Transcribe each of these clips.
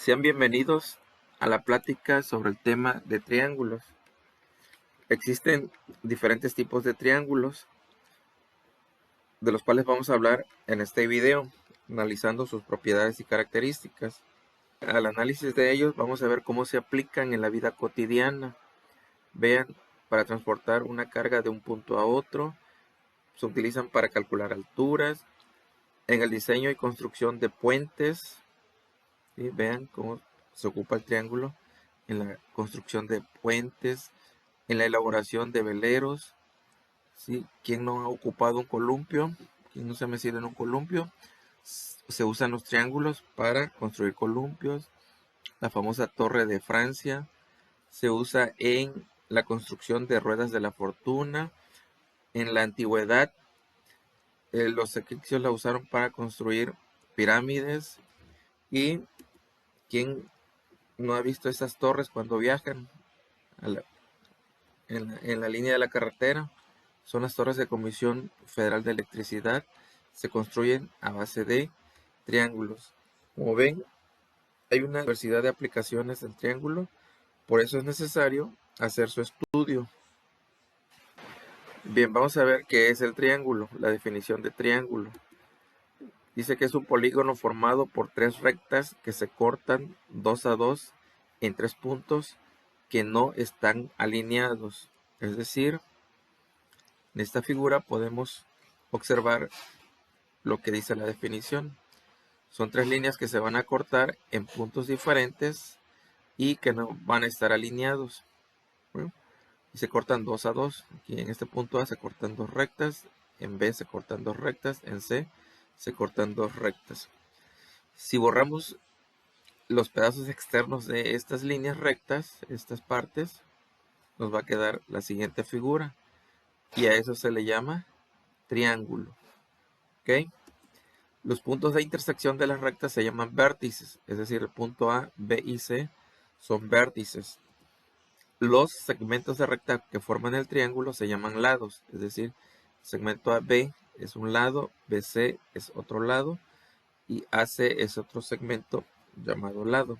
Sean bienvenidos a la plática sobre el tema de triángulos. Existen diferentes tipos de triángulos, de los cuales vamos a hablar en este video, analizando sus propiedades y características. Al análisis de ellos vamos a ver cómo se aplican en la vida cotidiana. Vean, para transportar una carga de un punto a otro, se utilizan para calcular alturas, en el diseño y construcción de puentes. ¿Sí? Vean cómo se ocupa el triángulo en la construcción de puentes, en la elaboración de veleros. ¿Sí? ¿Quién no ha ocupado un columpio? ¿Quién no se ha metido en un columpio? Se usan los triángulos para construir columpios. La famosa Torre de Francia se usa en la construcción de ruedas de la fortuna. En la antigüedad, los egipcios la usaron para construir pirámides. ¿Y quién no ha visto esas torres cuando viajan en la línea de la carretera? Son las torres de Comisión Federal de Electricidad. Se construyen a base de triángulos. Como ven, hay una diversidad de aplicaciones del triángulo. Por eso es necesario hacer su estudio. Bien, vamos a ver qué es el triángulo, la definición de triángulo. Dice que es un polígono formado por tres rectas que se cortan 2 a 2 en 3 puntos que no están alineados. Es decir, en esta figura podemos observar lo que dice la definición. Son tres líneas que se van a cortar en puntos diferentes y que no van a estar alineados. ¿Bueno? Y se cortan 2 a 2. Aquí en este punto A se cortan 2 rectas, en B se cortan 2 rectas, en C se cortan 2 rectas. Si borramos los pedazos externos de estas líneas rectas, estas partes, nos va a quedar la siguiente figura. Y a eso se le llama triángulo. ¿Ok? Los puntos de intersección de las rectas se llaman vértices, es decir, el punto A, B y C son vértices. Los segmentos de recta que forman el triángulo se llaman lados, es decir, segmento AB es un lado, BC es otro lado y AC es otro segmento llamado lado.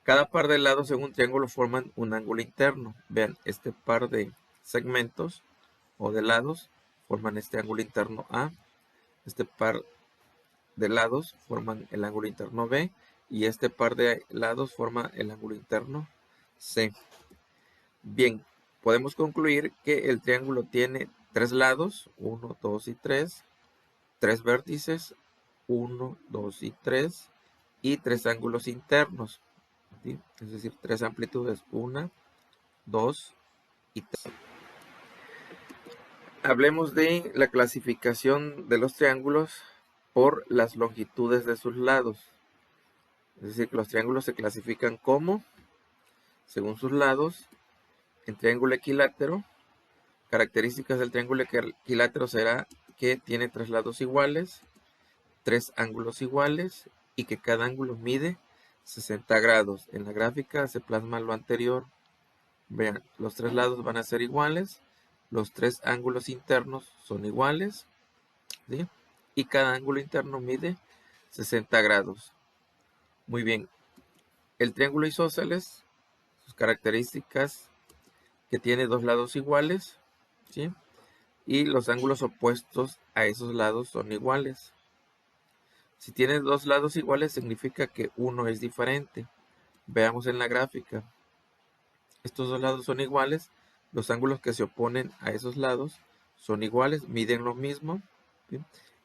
Cada par de lados en un triángulo forman un ángulo interno. Vean, este par de segmentos o de lados forman este ángulo interno A. Este par de lados forman el ángulo interno B y este par de lados forma el ángulo interno C. Bien, podemos concluir que el triángulo tiene tres lados, 1, 2 y 3, tres vértices, 1, 2 y 3, y tres ángulos internos, ¿sí? Es decir, tres amplitudes, 1, 2 y 3. Hablemos de la clasificación de los triángulos por las longitudes de sus lados. Es decir, que los triángulos se clasifican como, según sus lados, en triángulo equilátero. Características del triángulo equilátero será que tiene tres lados iguales, tres ángulos iguales y que cada ángulo mide 60 grados. En la gráfica se plasma lo anterior. Vean, los tres lados van a ser iguales, los tres ángulos internos son iguales, ¿sí? Y cada ángulo interno mide 60 grados. Muy bien, el triángulo isósceles, sus características, que tiene dos lados iguales, ¿sí? Y los ángulos opuestos a esos lados son iguales. Si tiene dos lados iguales significa que uno es diferente. Veamos en la gráfica. Estos dos lados son iguales, los ángulos que se oponen a esos lados son iguales, miden lo mismo, ¿sí?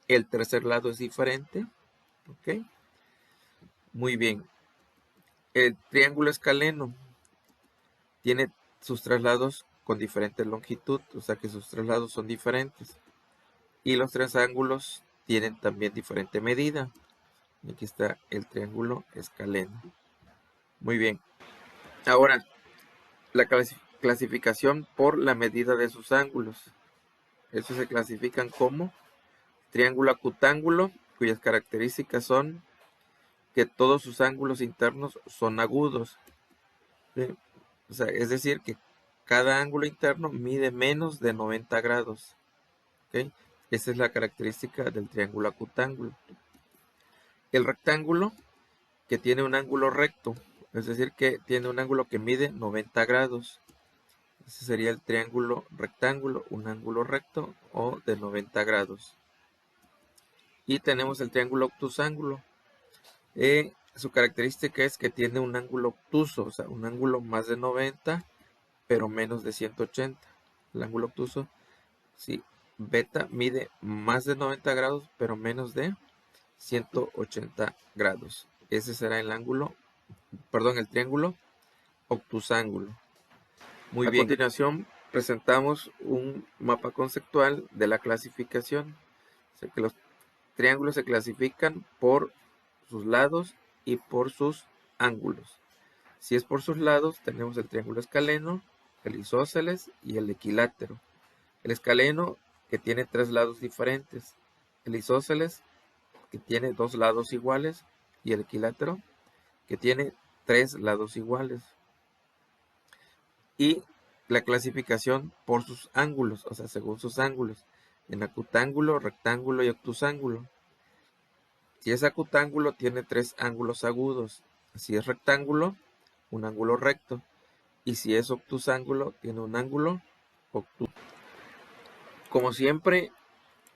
El tercer lado es diferente, ¿ok? Muy bien. El triángulo escaleno tiene sus tres lados con diferente longitud, o sea que sus tres lados son diferentes. Y los tres ángulos tienen también diferente medida. Aquí está el triángulo escaleno. Muy bien. Ahora, la clasificación por la medida de sus ángulos. Estos se clasifican como triángulo acutángulo, cuyas características son que todos sus ángulos internos son agudos. ¿Sí? O sea, es decir, que cada ángulo interno mide menos de 90 grados. ¿Okay? Esa es la característica del triángulo acutángulo. El rectángulo que tiene un ángulo recto, es decir, que tiene un ángulo que mide 90 grados. Ese sería el triángulo rectángulo, un ángulo recto o de 90 grados. Y tenemos el triángulo obtusángulo. Su característica es que tiene un ángulo obtuso, o sea, un ángulo más de 90, pero menos de 180. El ángulo obtuso, sí, beta mide más de 90 grados, pero menos de 180 grados. Ese será el triángulo obtusángulo. Muy bien. A continuación presentamos un mapa conceptual de la clasificación. O sea que los triángulos se clasifican por sus lados y por sus ángulos. Si es por sus lados, tenemos el triángulo escaleno, el isósceles y el equilátero. El escaleno, que tiene 3 lados diferentes. El isósceles, que tiene 2 lados iguales. Y el equilátero, que tiene 3 lados iguales. Y la clasificación por sus ángulos, o sea, según sus ángulos. En acutángulo, rectángulo y obtusángulo. Si es acutángulo, tiene 3 ángulos agudos. Si es rectángulo, un ángulo recto. Y si es obtusángulo, tiene un ángulo obtuso. Como siempre,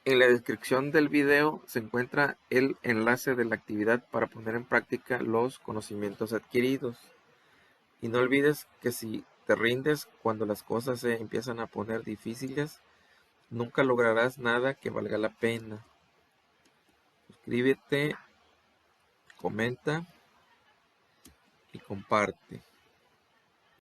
en la descripción del video se encuentra el enlace de la actividad para poner en práctica los conocimientos adquiridos. Y no olvides que si te rindes cuando las cosas se empiezan a poner difíciles, nunca lograrás nada que valga la pena. Suscríbete, comenta y comparte.